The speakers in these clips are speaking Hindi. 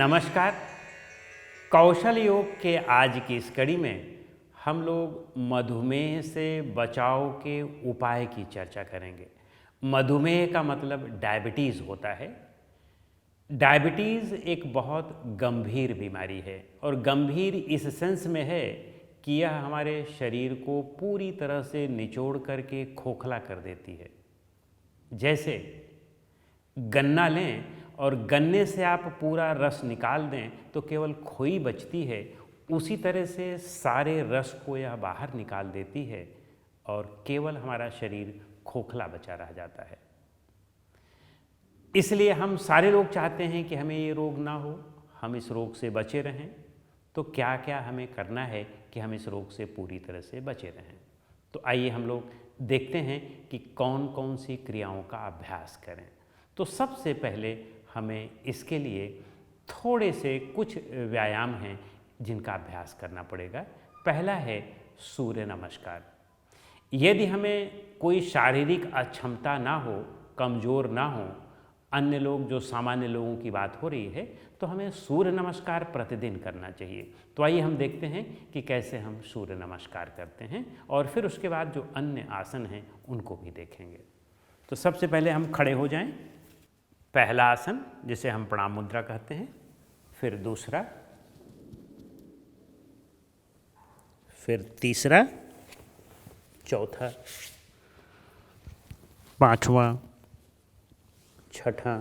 नमस्कार। कौशल योग के आज की इस कड़ी में हम लोग मधुमेह से बचाव के उपाय की चर्चा करेंगे। मधुमेह का मतलब डायबिटीज़ होता है। डायबिटीज़ एक बहुत गंभीर बीमारी है और गंभीर इस सेंस में है कि यह हमारे शरीर को पूरी तरह से निचोड़ करके खोखला कर देती है। जैसे गन्ना लें और गन्ने से आप पूरा रस निकाल दें तो केवल खोई बचती है, उसी तरह से सारे रस को यह बाहर निकाल देती है और केवल हमारा शरीर खोखला बचा रह जाता है। इसलिए हम सारे लोग चाहते हैं कि हमें ये रोग ना हो, हम इस रोग से बचे रहें। तो क्या क्या हमें करना है कि हम इस रोग से पूरी तरह से बचे रहें। तो आइए हम लोग देखते हैं कि कौन कौन सी क्रियाओं का अभ्यास करें। तो सबसे पहले हमें इसके लिए थोड़े से कुछ व्यायाम हैं जिनका अभ्यास करना पड़ेगा। पहला है सूर्य नमस्कार। यदि हमें कोई शारीरिक अक्षमता ना हो, कमज़ोर ना हो, अन्य लोग जो सामान्य लोगों की बात हो रही है, तो हमें सूर्य नमस्कार प्रतिदिन करना चाहिए। तो आइए हम देखते हैं कि कैसे हम सूर्य नमस्कार करते हैं और फिर उसके बाद जो अन्य आसन हैं उनको भी देखेंगे। तो सबसे पहले हम खड़े हो जाएं। पहला आसन जिसे हम प्रणाम मुद्रा कहते हैं, फिर दूसरा, फिर तीसरा, चौथा, पांचवा, छठा,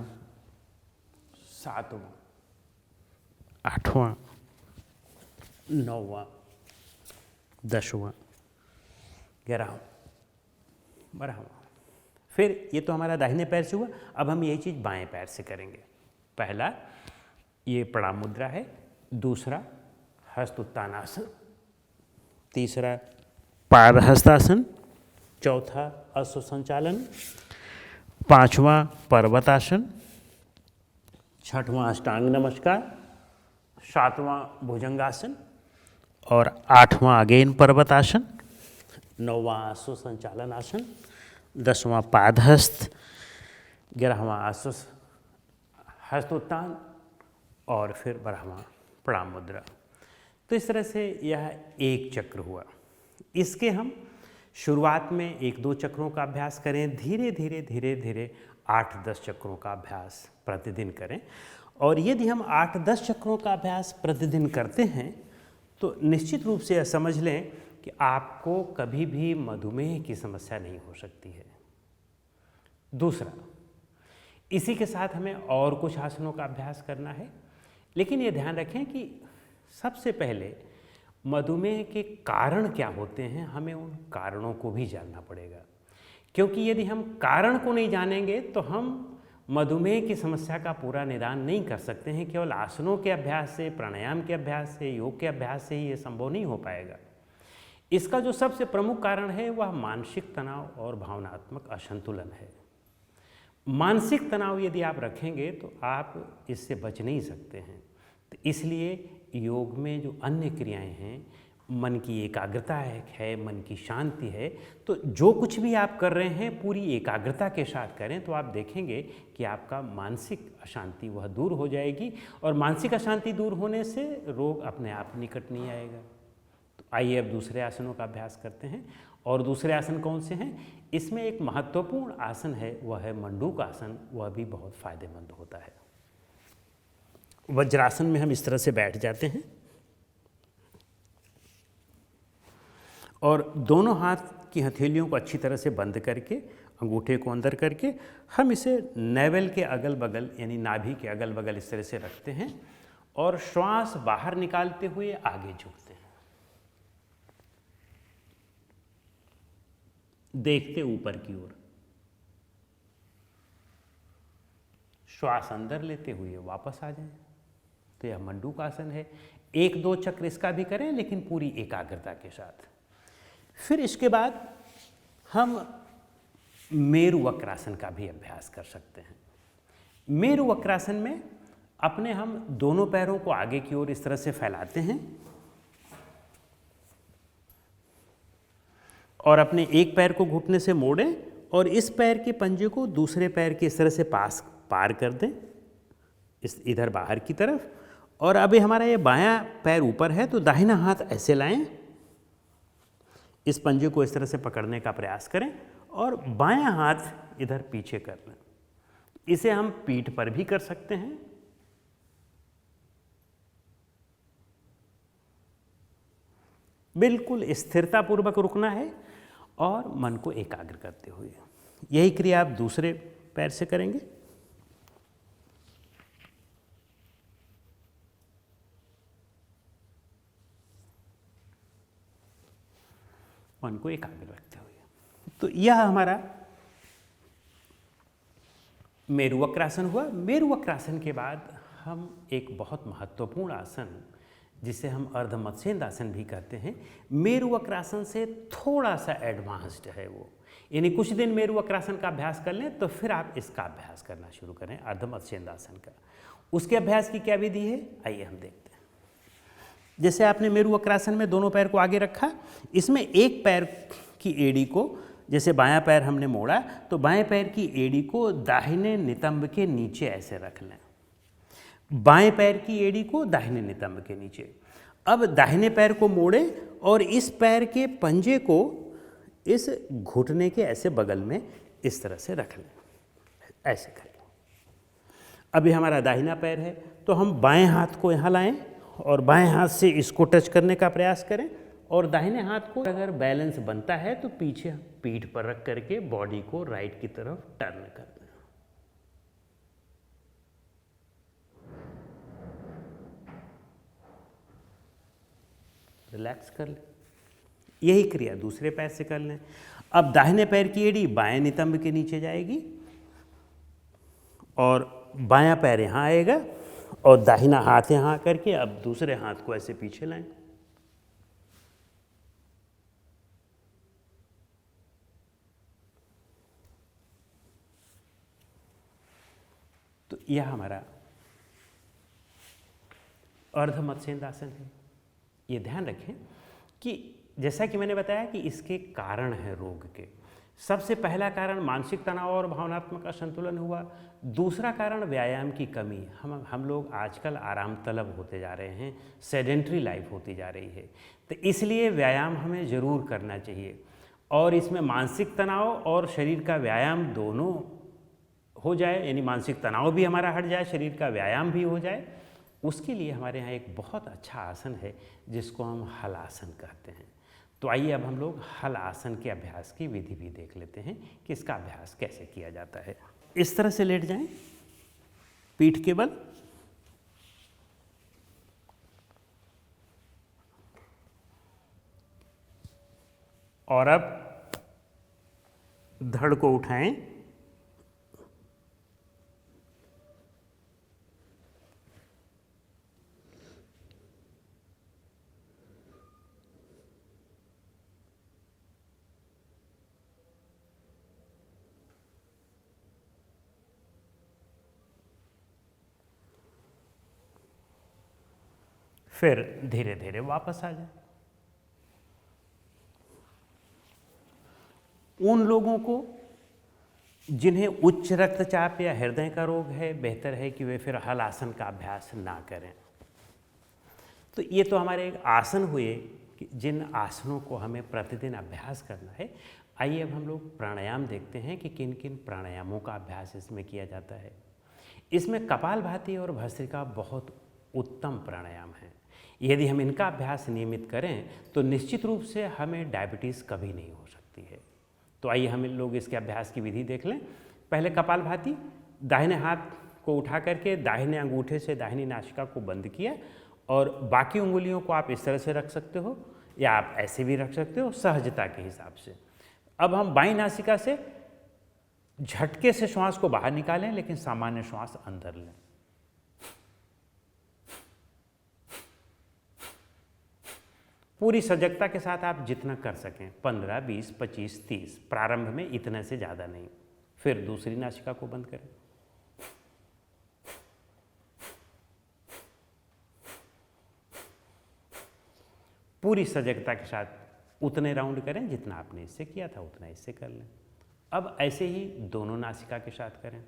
सातवां, आठवां, नौवां, 10वां, 11वां, 12वां। फिर ये तो हमारा दाहिने पैर से हुआ। अब हम यही चीज़ बाएं पैर से करेंगे। पहला ये प्रणाम मुद्रा है, दूसरा हस्त उत्तानासन, तीसरा पारहस्तासन, चौथा अश्व संचालन, पांचवा पर्वतासन, छठवां अष्टांग नमस्कार, सातवां भुजंगासन और आठवां अगेन पर्वतासन, नौवां अश्व संचालन आसन, 10वां पादहस्त, 11वां हस्त उत्तान और फिर 12वां प्रणाम मुद्रा। तो इस तरह से यह एक चक्र हुआ। इसके हम शुरुआत में 1-2 चक्रों का अभ्यास करें, धीरे धीरे 8-10 चक्रों का अभ्यास प्रतिदिन करें। और यदि हम 8-10 चक्रों का अभ्यास प्रतिदिन करते हैं तो निश्चित रूप से यह समझ लें कि आपको कभी भी मधुमेह की समस्या नहीं हो सकती है। दूसरा, इसी के साथ हमें और कुछ आसनों का अभ्यास करना है, लेकिन ये ध्यान रखें कि सबसे पहले मधुमेह के कारण क्या होते हैं, हमें उन कारणों को भी जानना पड़ेगा। क्योंकि यदि हम कारण को नहीं जानेंगे तो हम मधुमेह की समस्या का पूरा निदान नहीं कर सकते हैं। केवल आसनों के अभ्यास से, प्राणायाम के अभ्यास से, योग के अभ्यास से ही ये संभव नहीं हो पाएगा। इसका जो सबसे प्रमुख कारण है वह मानसिक तनाव और भावनात्मक असंतुलन है। मानसिक तनाव यदि आप रखेंगे तो आप इससे बच नहीं सकते हैं। तो इसलिए योग में जो अन्य क्रियाएं हैं, मन की एकाग्रता है, मन की शांति है, तो जो कुछ भी आप कर रहे हैं पूरी एकाग्रता के साथ करें तो आप देखेंगे कि आपका मानसिक अशांति वह दूर हो जाएगी और मानसिक अशांति दूर होने से रोग अपने आप निकट नहीं आएगा। तो आइए अब दूसरे आसनों का अभ्यास करते हैं। और दूसरे आसन कौन से हैं? इसमें एक महत्वपूर्ण आसन है, वह है मंडूक आसन। वह भी बहुत फायदेमंद होता है। वज्रासन में हम इस तरह से बैठ जाते हैं और दोनों हाथ की हथेलियों को अच्छी तरह से बंद करके, अंगूठे को अंदर करके, हम इसे नेवल के अगल बगल यानी नाभि के अगल बगल इस तरह से रखते हैं और श्वास बाहर निकालते हुए आगे झुकते हैं, देखते ऊपर की ओर। श्वास अंदर लेते हुए वापस आ जाएं। तो यह मंडूक आसन है। 1-2 चक्र इसका भी करें, लेकिन पूरी एकाग्रता के साथ। फिर इसके बाद हम मेरु वक्रासन का भी अभ्यास कर सकते हैं। मेरु वक्रासन में अपने हम दोनों पैरों को आगे की ओर इस तरह से फैलाते हैं और अपने एक पैर को घुटने से मोड़ें और इस पैर के पंजे को दूसरे पैर के इस तरह से पार कर दें, इस इधर बाहर की तरफ, और अभी हमारा ये बायां पैर ऊपर है तो दाहिना हाथ ऐसे लाएं, इस पंजे को इस तरह से पकड़ने का प्रयास करें और बायां हाथ इधर पीछे कर लें। इसे हम पीठ पर भी कर सकते हैं। बिल्कुल स्थिरतापूर्वक रुकना है और मन को एकाग्र करते हुए। यही क्रिया आप दूसरे पैर से करेंगे। मन को एकाग्र रखते हुए। तो यह हमारा मेरु वक्रासन हुआ। मेरु वक्रासन के बाद हम एक बहुत महत्वपूर्ण आसन जिसे हम अर्ध मत्स्येंद्रासन भी कहते हैं, मेरु वक्रासन से थोड़ा सा एडवांस्ड है वो। यानी कुछ दिन मेरु वक्रासन का अभ्यास कर लें तो फिर आप इसका अभ्यास करना शुरू करें, अर्ध मत्स्येंद्रासन का। उसके अभ्यास की क्या विधि है, आइए हम देखते हैं। जैसे आपने मेरु वक्रासन में दोनों पैर को आगे रखा, इसमें एक पैर की एड़ी को, जैसे बायां पैर हमने मोड़ा तो बाएं पैर की एड़ी को दाहिने नितंब के नीचे ऐसे रख लें, बाएं पैर की एड़ी को दाहिने नितंब के नीचे। अब दाहिने पैर को मोड़े और इस पैर के पंजे को इस घुटने के ऐसे बगल में इस तरह से रख लें, ऐसे करें। अभी हमारा दाहिना पैर है तो हम बाएं हाथ को यहाँ लाएं और बाएं हाथ से इसको टच करने का प्रयास करें और दाहिने हाथ को अगर बैलेंस बनता है तो पीछे पीठ पर रख करके बॉडी को राइट की तरफ टर्न कर दें। रिलैक्स कर लें। यही क्रिया दूसरे पैर से कर लें। अब दाहिने पैर की एड़ी बाएं नितंब के नीचे जाएगी और बायां पैर यहाँ आएगा और दाहिना हाथ यहाँ करके अब दूसरे हाथ को ऐसे पीछे लाएं। तो यह हमारा अर्ध मत्स्येंद्रासन है। ये ध्यान रखें कि जैसा कि मैंने बताया कि इसके कारण है रोग के। सबसे पहला कारण मानसिक तनाव और भावनात्मक असंतुलन हुआ। दूसरा कारण व्यायाम की कमी। हम लोग आजकल आराम तलब होते जा रहे हैं, सेडेंट्री लाइफ होती जा रही है, तो इसलिए व्यायाम हमें ज़रूर करना चाहिए। और इसमें मानसिक तनाव और शरीर का व्यायाम दोनों हो जाए, यानी मानसिक तनाव भी हमारा हट जाए, शरीर का व्यायाम भी हो जाए। उसके लिए हमारे यहाँ एक बहुत अच्छा आसन है जिसको हम हल आसन कहते हैं। तो आइए अब हम लोग हल आसन के अभ्यास की विधि भी देख लेते हैं कि इसका अभ्यास कैसे किया जाता है। इस तरह से लेट जाएं, पीठ के बल, और अब धड़ को उठाएं, फिर धीरे धीरे वापस आ जाए। उन लोगों को जिन्हें उच्च रक्तचाप या हृदय का रोग है, बेहतर है कि वे फिर हल आसन का अभ्यास ना करें। तो ये तो हमारे एक आसन हुए कि जिन आसनों को हमें प्रतिदिन अभ्यास करना है। आइए अब हम लोग प्राणायाम देखते हैं कि किन किन प्राणायामों का अभ्यास इसमें किया जाता है। इसमें कपालभाति और भस्त्रिका बहुत उत्तम प्राणायाम है। यदि हम इनका अभ्यास नियमित करें तो निश्चित रूप से हमें डायबिटीज़ कभी नहीं हो सकती है। तो आइए हम लोग इसके अभ्यास की विधि देख लें। पहले कपालभाति, दाहिने हाथ को उठा करके दाहिने अंगूठे से दाहिनी नासिका को बंद किया और बाकी उंगलियों को आप इस तरह से रख सकते हो या आप ऐसे भी रख सकते हो, सहजता के हिसाब से। अब हम बाईं नासिका से झटके से श्वास को बाहर निकालें, लेकिन सामान्य श्वास अंदर लें। पूरी सजगता के साथ आप जितना कर सकें, 15, 20, 25, 30, प्रारंभ में इतने से ज़्यादा नहीं। फिर दूसरी नासिका को बंद करें। पूरी सजगता के साथ उतने राउंड करें जितना आपने इससे किया था, उतना इससे कर लें। अब ऐसे ही दोनों नासिका के साथ करें।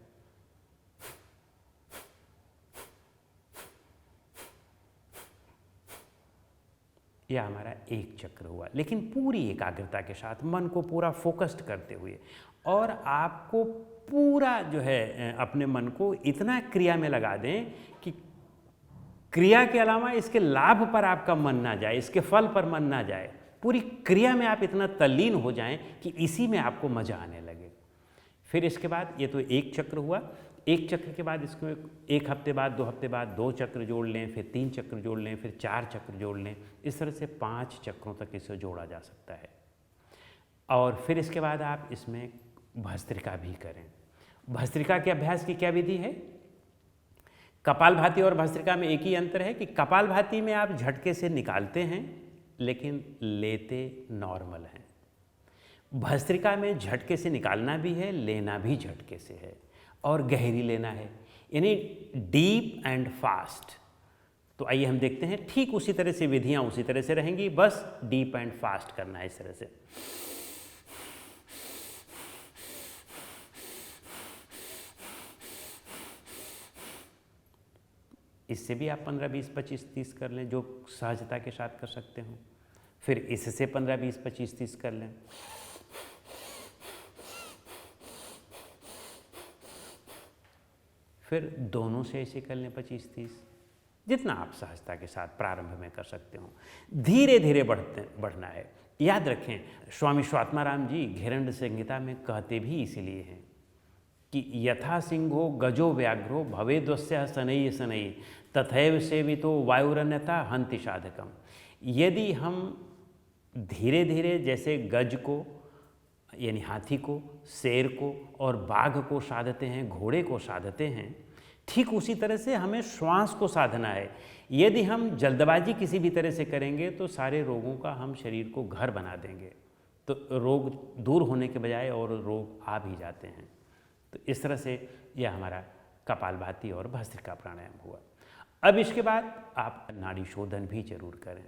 यह हमारा एक चक्र हुआ, लेकिन पूरी एकाग्रता के साथ, मन को पूरा फोकस्ड करते हुए। और आपको पूरा जो है अपने मन को इतना क्रिया में लगा दें कि क्रिया के अलावा इसके लाभ पर आपका मन ना जाए, इसके फल पर मन ना जाए। पूरी क्रिया में आप इतना तल्लीन हो जाएं कि इसी में आपको मजा आने लगे। फिर इसके बाद ये तो एक चक्र हुआ। एक चक्र के बाद इसको एक हफ्ते बाद, 2 हफ्ते बाद 2 चक्र जोड़ लें, फिर 3 चक्र जोड़ लें, फिर 4 चक्र जोड़ लें। इस तरह से 5 चक्रों तक इसे जोड़ा जा सकता है। और फिर इसके बाद आप इसमें भस्त्रिका भी करें। भस्त्रिका के अभ्यास की क्या विधि है? कपालभाति और भस्त्रिका में एक ही अंतर है कि कपालभाति में आप झटके से निकालते हैं, लेकिन लेते नॉर्मल हैं। भस्त्रिका में झटके से निकालना भी है, लेना भी झटके से है, और गहरी लेना है, यानी डीप एंड फास्ट। तो आइए हम देखते हैं। ठीक उसी तरह से विधियां उसी तरह से रहेंगी, बस डीप एंड फास्ट करना है इस तरह से। इससे भी आप 15, 20, 25, 30 कर लें, जो सहजता के साथ कर सकते हो। फिर इससे 15, 20, 25, 30 कर लें। फिर दोनों से ऐसे कर लें 25, 30, जितना आप सहजता के साथ प्रारंभ में कर सकते हो। धीरे धीरे बढ़ना है। याद रखें, स्वामी स्वात्माराम जी घेरंड संहिता में कहते भी इसीलिए हैं कि यथा सिंहो गजो व्याघ्रो भवेद्वस्य शनैः शनैः तथैव सेवितो वायुरन्यथा हन्ति साधकम। यदि हम धीरे धीरे जैसे गज को यानी हाथी को, शेर को और बाघ को साधते हैं, घोड़े को साधते हैं, ठीक उसी तरह से हमें श्वास को साधना है। यदि हम जल्दबाजी किसी भी तरह से करेंगे तो सारे रोगों का हम शरीर को घर बना देंगे, तो रोग दूर होने के बजाय और रोग आ भी जाते हैं। तो इस तरह से यह हमारा कपालभाति और भस्त्रिका प्राणायाम हुआ। अब इसके बाद आप नाड़ी शोधन भी जरूर करें।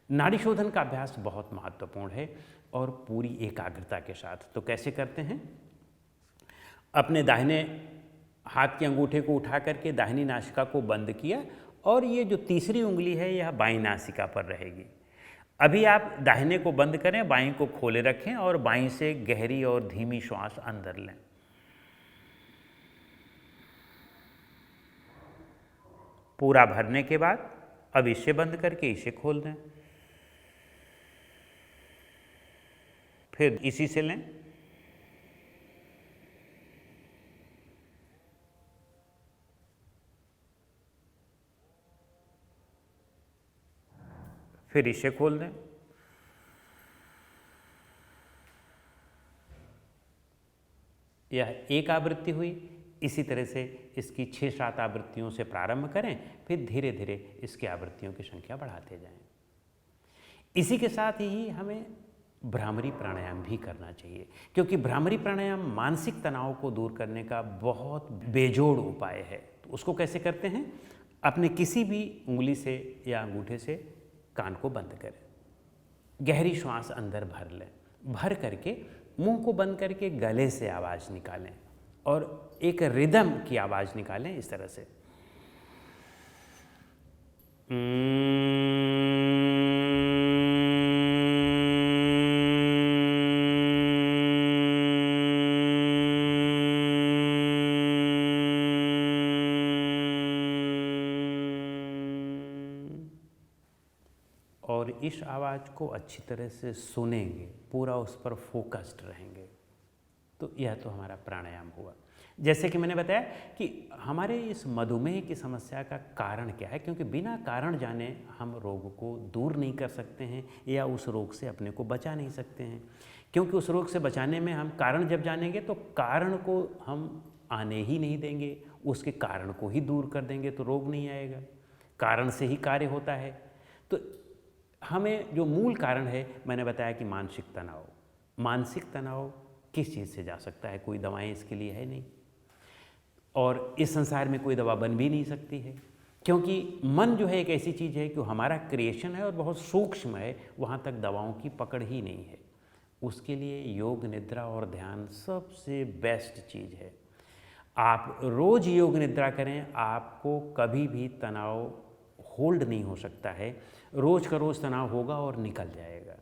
नाड़ी शोधन का अभ्यास बहुत महत्वपूर्ण है और पूरी एकाग्रता के साथ। तो कैसे करते हैं? अपने दाहिने हाथ के अंगूठे को उठा करके दाहिनी नासिका को बंद किया, और ये जो तीसरी उंगली है यह बाईं नासिका पर रहेगी। अभी आप दाहिने को बंद करें, बाईं को खोले रखें और बाईं से गहरी और धीमी श्वास अंदर लें। पूरा भरने के बाद अब इसे बंद करके इसे खोल दें, फिर इसी से लें, फिर इसे खोल दें, यह एक आवृत्ति हुई। इसी तरह से इसकी 6-7 आवृत्तियों से प्रारंभ करें, फिर धीरे धीरे इसकी आवृत्तियों की संख्या बढ़ाते जाएं। इसी के साथ ही हमें भ्रामरी प्राणायाम भी करना चाहिए, क्योंकि भ्रामरी प्राणायाम मानसिक तनाव को दूर करने का बहुत बेजोड़ उपाय है। तो उसको कैसे करते हैं? अपने किसी भी उंगली से या अंगूठे से कान को बंद करें, गहरी श्वास अंदर भर लें, भर करके मुंह को बंद करके गले से आवाज़ निकालें और एक रिदम की आवाज़ निकालें इस तरह से। और इस आवाज़ को अच्छी तरह से सुनेंगे, पूरा उस पर फोकस्ड रहेंगे। तो यह तो हमारा प्राणायाम हुआ। जैसे कि मैंने बताया कि हमारे इस मधुमेह की समस्या का कारण क्या है, क्योंकि बिना कारण जाने हम रोग को दूर नहीं कर सकते हैं या उस रोग से अपने को बचा नहीं सकते हैं। क्योंकि उस रोग से बचाने में हम कारण जब जानेंगे तो कारण को हम आने ही नहीं देंगे, उसके कारण को ही दूर कर देंगे तो रोग नहीं आएगा। कारण से ही कार्य होता है। तो हमें जो मूल कारण है, मैंने बताया कि मानसिक तनाव। मानसिक तनाव किस चीज़ से जा सकता है? कोई दवाएं इसके लिए है नहीं, और इस संसार में कोई दवा बन भी नहीं सकती है, क्योंकि मन जो है एक ऐसी चीज़ है कि हमारा क्रिएशन है और बहुत सूक्ष्म है, वहाँ तक दवाओं की पकड़ ही नहीं है। उसके लिए योग निद्रा और ध्यान सबसे बेस्ट चीज़ है। आप रोज़ योग निद्रा करें, आपको कभी भी तनाव होल्ड नहीं हो सकता है। रोज़ का रोज़ तनाव होगा और निकल जाएगा,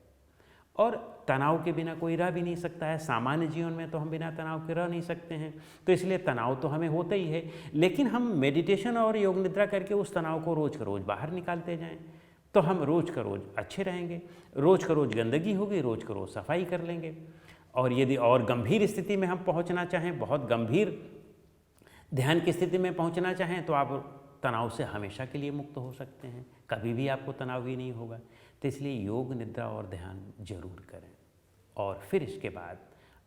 और तनाव के बिना कोई रह भी नहीं सकता है। सामान्य जीवन में तो हम बिना तनाव के रह नहीं सकते हैं, तो इसलिए तनाव तो हमें होता ही है। लेकिन हम मेडिटेशन और योग निद्रा करके उस तनाव को रोज़ का रोज़ बाहर निकालते जाएं, तो हम रोज़ का रोज़ अच्छे रहेंगे। रोज़ का रोज़ गंदगी होगी, रोज़ का रोज़ सफाई कर लेंगे। और यदि और गंभीर स्थिति में हम पहुंचना चाहें, बहुत गंभीर ध्यान की स्थिति में पहुंचना चाहें, तो आप तनाव से हमेशा के लिए मुक्त हो सकते हैं, कभी भी आपको तनाव ही नहीं होगा। तो इसलिए योग निद्रा और ध्यान जरूर करें। और फिर इसके बाद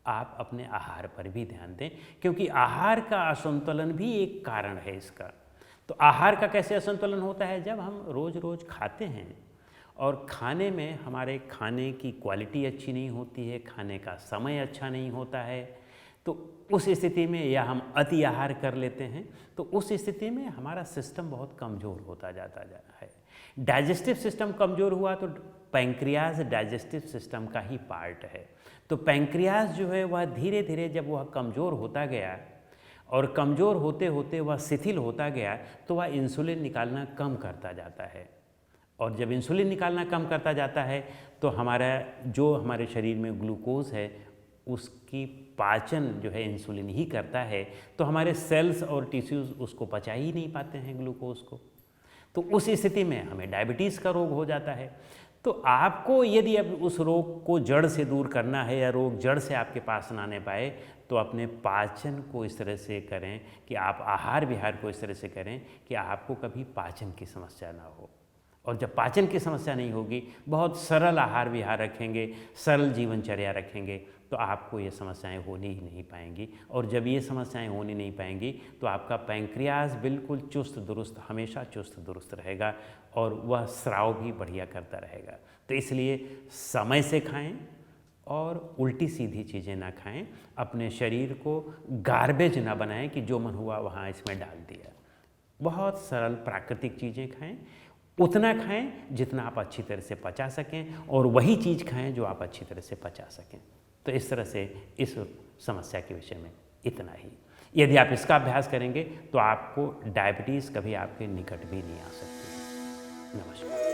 आप अपने आहार पर भी ध्यान दें, क्योंकि आहार का असंतुलन भी एक कारण है इसका। तो आहार का कैसे असंतुलन होता है? जब हम रोज़ रोज़ खाते हैं और खाने में हमारे खाने की क्वालिटी अच्छी नहीं होती है, खाने का समय अच्छा नहीं होता है, तो उस स्थिति में, या हम अति आहार कर लेते हैं, तो उस स्थिति में हमारा सिस्टम बहुत कमज़ोर होता जाता है। डाइजेस्टिव सिस्टम कमज़ोर हुआ तो पैंक्रियाज डाइजेस्टिव सिस्टम का ही पार्ट है। तो पैंक्रियाज जो है वह धीरे धीरे जब वह कमज़ोर होता गया, और कमज़ोर होते होते वह शिथिल होता गया, तो वह इंसुलिन निकालना कम करता जाता है। और जब इंसुलिन निकालना कम करता जाता है, तो हमारे शरीर में ग्लूकोज है, उसकी पाचन जो है इंसुलिन ही करता है। तो हमारे सेल्स और टिश्यूज़ उसको पचा ही नहीं पाते हैं ग्लूकोज को। तो उस स्थिति में हमें डायबिटीज़ का रोग हो जाता है। तो आपको यदि अब उस रोग को जड़ से दूर करना है, या रोग जड़ से आपके पास ना आने पाए, तो अपने पाचन को इस तरह से करें कि आप आहार विहार को इस तरह से करें कि आपको कभी पाचन की समस्या ना हो। और जब पाचन की समस्या नहीं होगी, बहुत सरल आहार विहार रखेंगे, सरल जीवनचर्या रखेंगे, तो आपको ये समस्याएं होनी ही नहीं पाएंगी। और जब ये समस्याएं होनी नहीं पाएंगी, तो आपका पैंक्रियाज बिल्कुल चुस्त दुरुस्त, हमेशा चुस्त दुरुस्त रहेगा, और वह स्राव भी बढ़िया करता रहेगा। तो इसलिए समय से खाएं और उल्टी सीधी चीज़ें ना खाएं। अपने शरीर को गार्बेज ना बनाएं कि जो मन हुआ वहाँ इसमें डाल दिया। बहुत सरल प्राकृतिक चीज़ें खाएं, उतना खाएं जितना आप अच्छी तरह से पचा सकें, और वही चीज़ खाएं जो आप अच्छी तरह से पचा सकें। तो इस तरह से इस समस्या के विषय में इतना ही। यदि आप इसका अभ्यास करेंगे, तो आपको डायबिटीज़ कभी आपके निकट भी नहीं आ सकती। नमस्कार।